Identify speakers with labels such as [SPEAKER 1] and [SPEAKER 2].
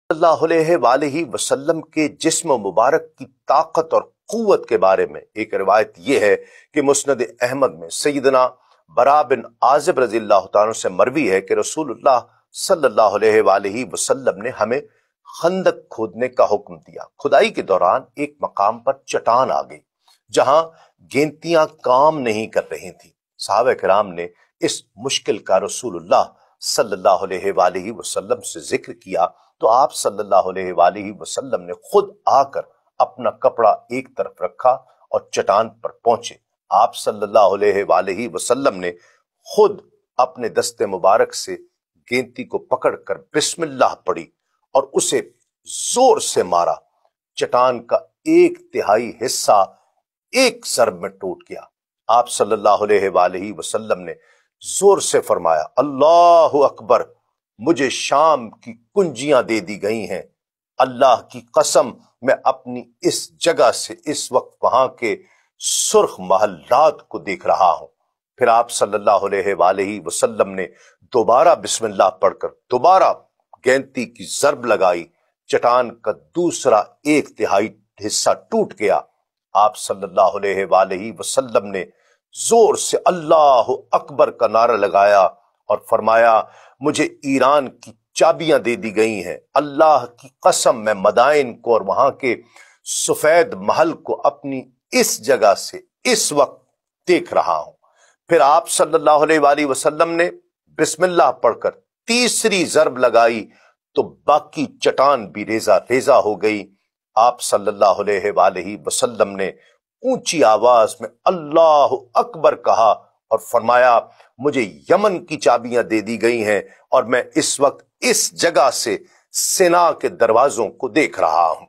[SPEAKER 1] اللہ علیہ وآلہ وسلم کے جسم مبارک کی طاقت اور قوت کے بارے میں ایک روایت یہ ہے کہ مسند احمد میں سیدنا برا بن عازب رضی اللہ تعالیٰ سے مروی ہے کہ رسول اللہ صلی اللہ علیہ وآلہ وسلم نے ہمیں خندق کھودنے کا حکم دیا۔ کھدائی کے دوران ایک مقام پر چٹان آ گئی جہاں گینتیاں کام نہیں کر رہی تھیں۔ صحابہ کرام نے اس مشکل کا رسول اللہ صلی اللہ علیہ وآلہ وسلم سے ذکر کیا تو آپ صلی اللہ علیہ وآلہ وسلم نے خود آ کر اپنا کپڑا ایک طرف رکھا اور چٹان پر پہنچے۔ آپ صلی اللہ علیہ وآلہ وسلم نے خود اپنے دست مبارک سے گینتی کو پکڑ کر بسم اللہ پڑھی اور اسے زور سے مارا۔ چٹان کا 1/3 حصہ ایک ضرب میں ٹوٹ گیا۔ آپ صلی اللہ علیہ وآلہ وسلم نے زور سے فرمایا، اللہ اکبر، مجھے شام کی کنجیاں دے دی گئی ہیں۔ اللہ کی قسم میں اپنی اس جگہ سے اس وقت وہاں کے سرخ محلات کو دیکھ رہا ہوں۔ پھر آپ صلی اللہ علیہ وآلہ وسلم نے دوبارہ بسم اللہ پڑھ کر دوبارہ گینتی کی ضرب لگائی۔ چٹان کا دوسرا 1/3 حصہ ٹوٹ گیا۔ آپ صلی اللہ علیہ وآلہ وسلم نے زور سے اللہ اکبر کا نعرہ لگایا اور فرمایا، مجھے ایران کی چابیاں دے دی گئی ہیں۔ اللہ کی قسم میں مدائن کو اور وہاں کے سفید محل کو اپنی اس جگہ سے اس وقت دیکھ رہا ہوں۔ پھر آپ صلی اللہ علیہ وآلہ وسلم نے بسم اللہ پڑھ کر تیسری ضرب لگائی تو باقی چٹان بھی ریزہ ریزہ ہو گئی۔ آپ صلی اللہ علیہ وآلہ وسلم نے اونچی آواز میں اللہ اکبر کہا اور فرمایا، مجھے یمن کی چابیاں دے دی گئی ہیں اور میں اس وقت اس جگہ سے سنا کے دروازوں کو دیکھ رہا ہوں۔